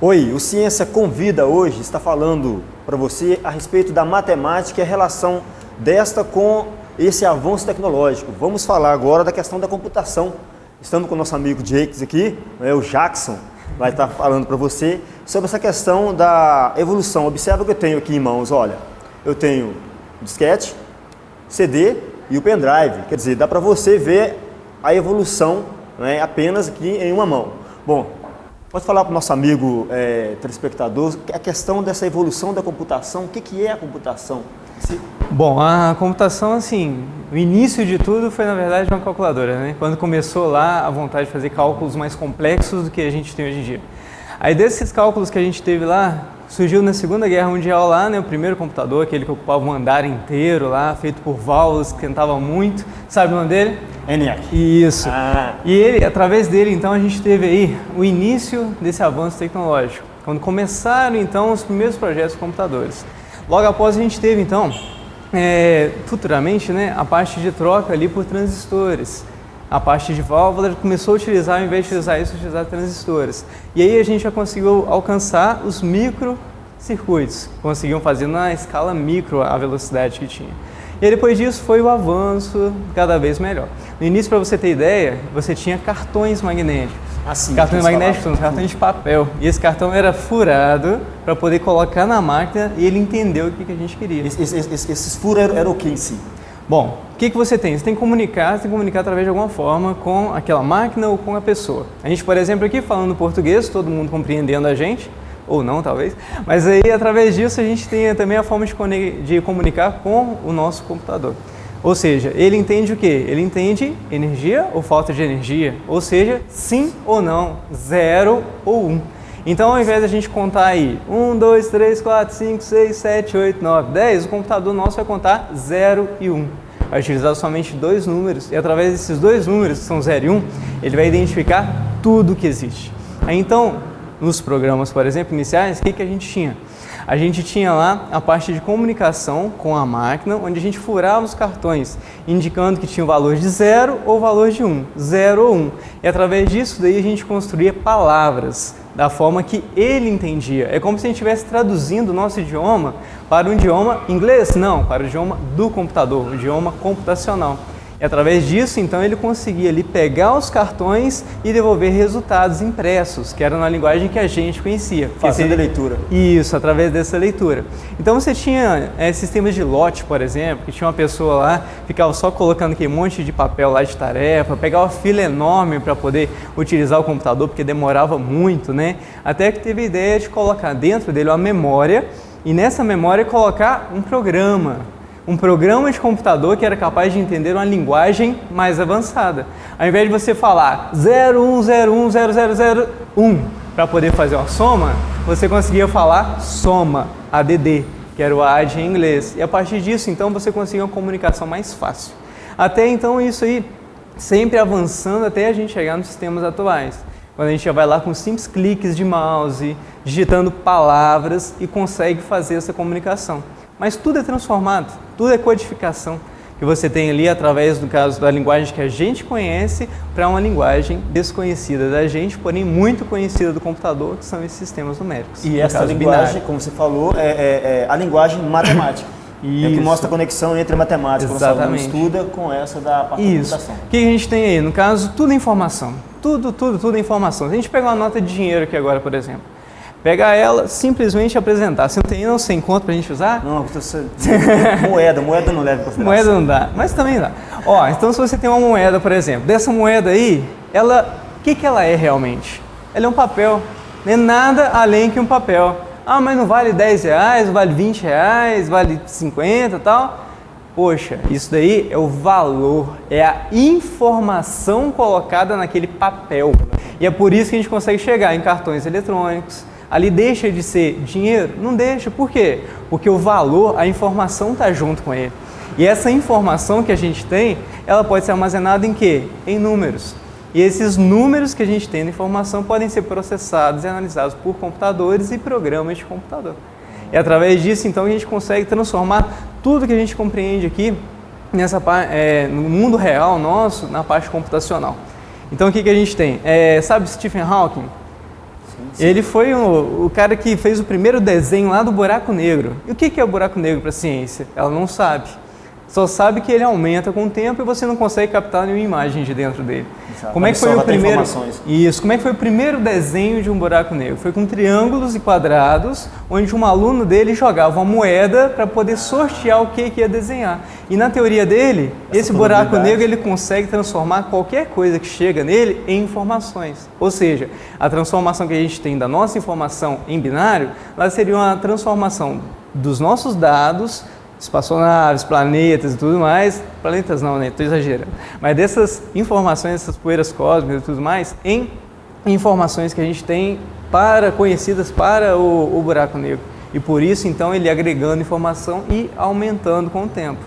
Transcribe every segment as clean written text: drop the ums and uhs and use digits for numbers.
Oi, o Ciência Convida hoje está falando para você a respeito da matemática e a relação desta com esse avanço tecnológico. Vamos falar agora da questão da computação. Estamos com o nosso amigo Jakes aqui, o Jackson, vai estar falando para você sobre essa questão da evolução. Observa que eu tenho aqui em mãos, olha, eu tenho disquete, CD e o pendrive. Quer dizer, dá para você ver a evolução, né, apenas aqui em uma mão. Bom, pode falar para o nosso amigo telespectador a questão dessa evolução da computação. O que é a computação? Bom, a computação, assim, o início de tudo foi, na verdade, uma calculadora, né? Quando começou lá a vontade de fazer cálculos mais complexos do que a gente tem hoje em dia. Aí desses cálculos que a gente teve lá, surgiu na Segunda Guerra Mundial lá, né, o primeiro computador, aquele que ocupava um andar inteiro lá, feito por válvulas, que tentava muito. Sabe o nome dele? ENIAC. Isso. E ele, através dele, então, a gente teve aí o início desse avanço tecnológico, quando começaram, então, os primeiros projetos de computadores. Logo após a gente teve, então, futuramente, né, a parte de troca ali por transistores. A parte de válvula começou a utilizar, ao invés de utilizar isso, utilizar transistores. E aí a gente já conseguiu alcançar os microcircuitos, conseguiam fazer na escala micro a velocidade que tinha. E aí, depois disso foi o avanço cada vez melhor. No início, para você ter ideia, você tinha cartões magnéticos. Assim, cartões magnéticos são cartões de papel. E esse cartão era furado para poder colocar na máquina e ele entendeu o que a gente queria. Esses furos eram o que em si? Bom, o que você tem? Você tem que comunicar através de alguma forma com aquela máquina ou com a pessoa. A gente, por exemplo, aqui falando português, todo mundo compreendendo a gente, ou não, talvez, mas aí, através disso, a gente tem também a forma de comunicar com o nosso computador. Ou seja, ele entende o quê? Ele entende energia ou falta de energia, ou seja, sim ou não, 0 ou 1. Então, ao invés de a gente contar aí 1, 2, 3, 4, 5, 6, 7, 8, 9, 10, o computador nosso vai contar 0 e 1. Vai utilizar somente dois números e através desses dois números, que são 0 e 1, ele vai identificar tudo que existe. Aí, então, nos programas, por exemplo, iniciais, o que a gente tinha? A gente tinha lá a parte de comunicação com a máquina, onde a gente furava os cartões, indicando que tinha o valor de 0 ou o valor de 1, 0 ou 1. E através disso daí a gente construía palavras da forma que ele entendia. É como se a gente estivesse traduzindo o nosso idioma para um idioma inglês, não, para o idioma do computador, o idioma computacional. E através disso, então, ele conseguia ali pegar os cartões e devolver resultados impressos, que era na linguagem que a gente conhecia. Fazendo a leitura. Isso, através dessa leitura. Então você tinha sistemas de lote, por exemplo, que tinha uma pessoa lá, ficava só colocando aquele monte de papel lá de tarefa, pegava fila enorme para poder utilizar o computador, porque demorava muito, né? Até que teve a ideia de colocar dentro dele uma memória, e nessa memória colocar um programa de computador que era capaz de entender uma linguagem mais avançada. Ao invés de você falar 01010001 para poder fazer uma soma, você conseguia falar soma, ADD, que era o AD em inglês. E a partir disso, então, você conseguia uma comunicação mais fácil. Até então, isso aí sempre avançando até a gente chegar nos sistemas atuais. Quando a gente já vai lá com simples cliques de mouse, digitando palavras e consegue fazer essa comunicação. Mas tudo é transformado, tudo é codificação que você tem ali através, no caso, da linguagem que a gente conhece para uma linguagem desconhecida da gente, porém muito conhecida do computador, que são esses sistemas numéricos. E essa linguagem, binário, como você falou, é a linguagem matemática. É que mostra a conexão entre a matemática, quando você estuda, com essa da parte da computação. O que a gente tem aí? No caso, tudo é informação. Tudo é informação. Se a gente pegar uma nota de dinheiro aqui agora, por exemplo, pegar ela, simplesmente apresentar. Você não tem não sem conta pra gente usar? Não, moeda não leva para moeda não dá, mas também dá. Ó, então se você tem uma moeda, por exemplo, dessa moeda aí, o que ela é realmente? Ela é um papel, não é nada além que um papel. Ah, mas não vale 10 reais, não vale 20 reais, vale 50 e tal. Poxa, isso daí é o valor, é a informação colocada naquele papel. E é por isso que a gente consegue chegar em cartões eletrônicos. Ali deixa de ser dinheiro? Não deixa. Por quê? Porque o valor, a informação está junto com ele. E essa informação que a gente tem, ela pode ser armazenada em quê? Em números. E esses números que a gente tem na informação podem ser processados e analisados por computadores e programas de computador. E através disso, então, a gente consegue transformar tudo que a gente compreende aqui no mundo real nosso, na parte computacional. Então, o que a gente tem? Sabe Stephen Hawking? Sim. sim. Ele foi o cara que fez o primeiro desenho lá do buraco negro. E o que é o buraco negro para a ciência? Ela não sabe. Só sabe que ele aumenta com o tempo e você não consegue captar nenhuma imagem de dentro dele. Exato. Como é que foi o primeiro? Isso. Como é que foi o primeiro desenho de um buraco negro? Foi com triângulos e quadrados, onde um aluno dele jogava uma moeda para poder sortear o que ia desenhar. E na teoria dele, esse buraco negro ele consegue transformar qualquer coisa que chega nele em informações. Ou seja, a transformação que a gente tem da nossa informação em binário, ela seria uma transformação dos nossos dados, espaçonaves, planetas e tudo mais, planetas não, né? Estou exagerando. Mas dessas informações, essas poeiras cósmicas e tudo mais, em informações que a gente tem conhecidas para o buraco negro. E por isso, então, ele agregando informação e aumentando com o tempo.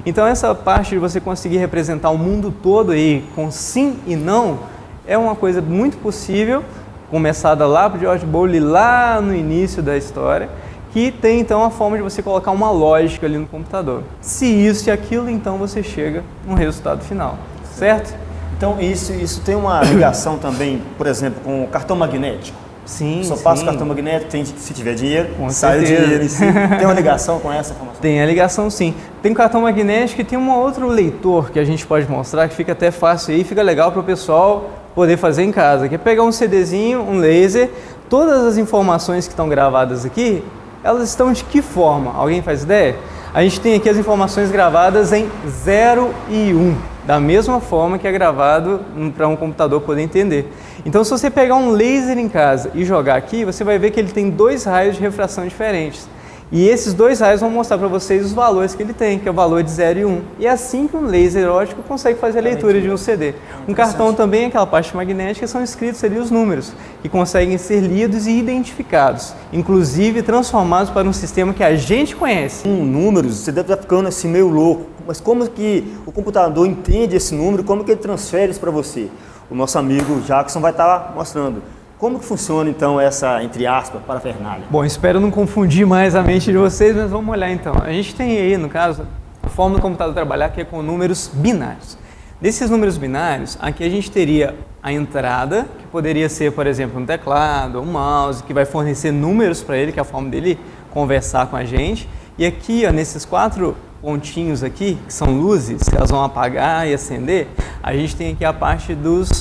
Então, essa parte de você conseguir representar o mundo todo aí com sim e não, é uma coisa muito possível, começada lá por George Bowley, lá no início da história, que tem então a forma de você colocar uma lógica ali no computador. Se isso e aquilo, então você chega no resultado final, certo? Então isso tem uma ligação também, por exemplo, com o cartão magnético? Sim, Só passa o cartão magnético, se tiver dinheiro, com sai o certeza. dinheiro em si. Tem uma ligação com essa informação? Tem a ligação, sim. Tem o cartão magnético e tem um outro leitor que a gente pode mostrar, que fica até fácil aí, fica legal para o pessoal poder fazer em casa, que é pegar um CDzinho, um laser, todas as informações que estão gravadas aqui, elas estão de que forma? Alguém faz ideia? A gente tem aqui as informações gravadas em 0 e 1, da mesma forma que é gravado para um computador poder entender. Então, se você pegar um laser em casa e jogar aqui, você vai ver que ele tem 2 raios de refração diferentes. E esses 2 raios vão mostrar para vocês os valores que ele tem, que é o valor de 0 e 1. E é assim que um laser óptico consegue fazer a leitura de um CD. Um cartão também, aquela parte magnética, são escritos ali os números, que conseguem ser lidos e identificados, inclusive transformados para um sistema que a gente conhece. Com números, você deve estar ficando assim meio louco, mas como que o computador entende esse número, como que ele transfere isso para você? O nosso amigo Jackson vai estar mostrando. Como que funciona, então, essa, entre aspas, parafernália? Bom, espero não confundir mais a mente de vocês, mas vamos olhar então. A gente tem aí, no caso, a forma do computador trabalhar que é com números binários. Desses números binários, aqui a gente teria a entrada, que poderia ser, por exemplo, um teclado, um mouse, que vai fornecer números para ele, que é a forma dele conversar com a gente. E aqui, ó, nesses 4 pontinhos aqui, que são luzes, que elas vão apagar e acender, a gente tem aqui a parte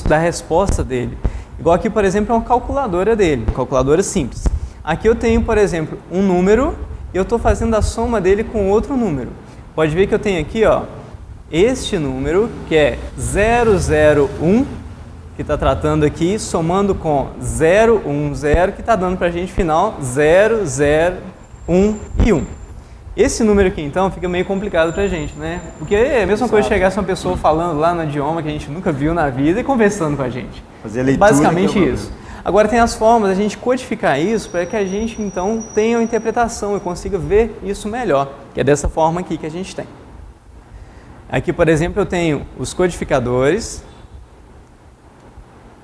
da resposta dele. Igual aqui, por exemplo, é uma calculadora dele, uma calculadora simples. Aqui eu tenho, por exemplo, um número e eu estou fazendo a soma dele com outro número. Pode ver que eu tenho aqui, ó, este número, que é 001, que está tratando aqui, somando com 010, que está dando para a gente final 0, 0, 1 e 1. Esse número aqui, então, fica meio complicado pra gente, né? Porque é a mesma coisa chegasse uma pessoa falando lá no idioma que a gente nunca viu na vida e conversando com a gente. Fazer a leitura. Basicamente isso. Agora tem as formas da gente codificar isso para que a gente, então, tenha uma interpretação e consiga ver isso melhor, que é dessa forma aqui que a gente tem. Aqui, por exemplo, eu tenho os codificadores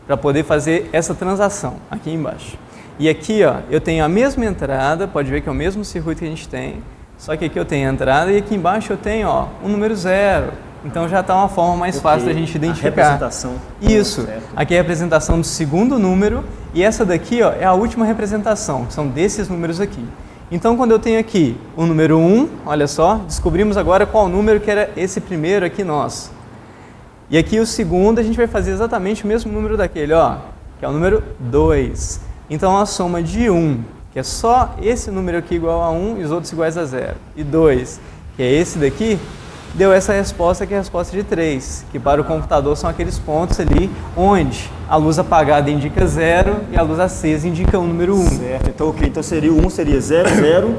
para poder fazer essa transação, aqui embaixo. E aqui, ó, eu tenho a mesma entrada, pode ver que é o mesmo circuito que a gente tem, só que aqui eu tenho a entrada e aqui embaixo eu tenho, ó, um número 0. Então já está uma forma mais fácil da gente identificar. A representação. Isso. Aqui é a representação do segundo número e essa daqui, ó, é a última representação, que são desses números aqui. Então quando eu tenho aqui o número 1, olha só, descobrimos agora qual número que era esse primeiro aqui nosso. E aqui o segundo a gente vai fazer exatamente o mesmo número daquele, ó, que é o número 2. Então a soma de 1, que é só esse número aqui igual a 1 e os outros iguais a 0. E 2, que é esse daqui, deu essa resposta que é a resposta de 3, que para o computador são aqueles pontos ali onde a luz apagada indica 0 e a luz acesa indica o número 1. Certo, então ok, então seria o 1 seria 0, 0.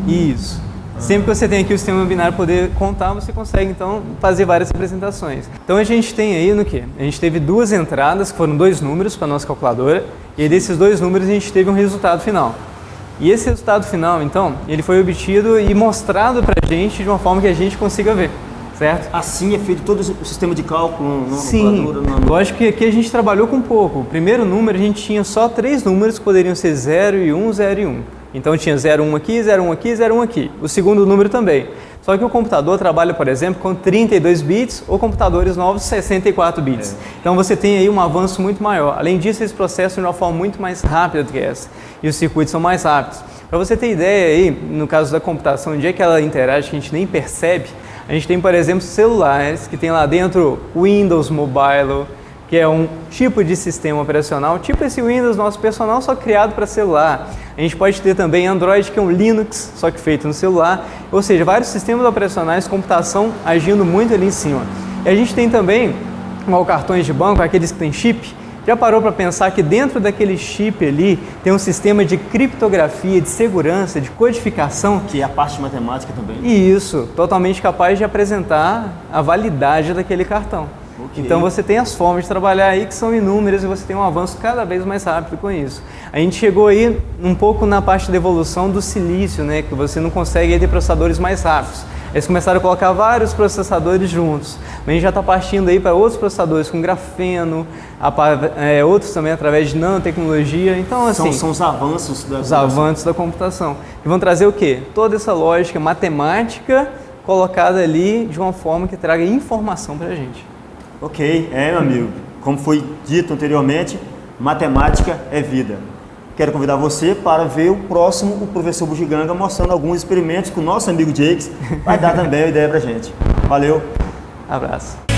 Isso. Sempre que você tem aqui o sistema binário poder contar, você consegue então fazer várias representações. Então a gente tem aí no que? A gente teve 2 entradas, que foram 2 números para a nossa calculadora, e aí desses 2 números a gente teve um resultado final. E esse resultado final, então, ele foi obtido e mostrado para a gente de uma forma que a gente consiga ver, certo? Assim é feito todo o sistema de cálculo na Sim, calculadora? lógico que aqui a gente trabalhou com pouco. O primeiro número a gente tinha só 3 números que poderiam ser 0 e 1, 0 e 1. Então tinha 0, 1 aqui, 0, 1 aqui, 0, 1 aqui. O segundo número também. Só que o computador trabalha, por exemplo, com 32 bits ou computadores novos 64 bits. Então você tem aí um avanço muito maior. Além disso, eles processam de uma forma muito mais rápida do que essa. E os circuitos são mais rápidos. Para você ter ideia aí, no caso da computação, onde é que ela interage, que a gente nem percebe, a gente tem, por exemplo, celulares que tem lá dentro Windows Mobile, que é um tipo de sistema operacional, tipo esse Windows nosso personal, só criado para celular. A gente pode ter também Android, que é um Linux, só que feito no celular. Ou seja, vários sistemas operacionais, computação agindo muito ali em cima. E a gente tem também cartões de banco, aqueles que tem chip. Já parou para pensar que dentro daquele chip ali tem um sistema de criptografia, de segurança, de codificação? Que é a parte de matemática também. E isso, totalmente capaz de apresentar a validade daquele cartão. Okay. Então você tem as formas de trabalhar aí que são inúmeras e você tem um avanço cada vez mais rápido com isso. A gente chegou aí um pouco na parte da evolução do silício, né, que você não consegue aí ter processadores mais rápidos. Eles começaram a colocar vários processadores juntos. Mas a gente já está partindo aí para outros processadores com grafeno, outros também através de nanotecnologia. Então, assim, são os avanços da computação. Que vão trazer o quê? Toda essa lógica matemática colocada ali de uma forma que traga informação para a gente. Ok, meu amigo. Como foi dito anteriormente, matemática é vida. Quero convidar você para ver o próximo, o professor Bugiganga, mostrando alguns experimentos com o nosso amigo Jakes. Vai dar também a ideia para a gente. Valeu. Abraço.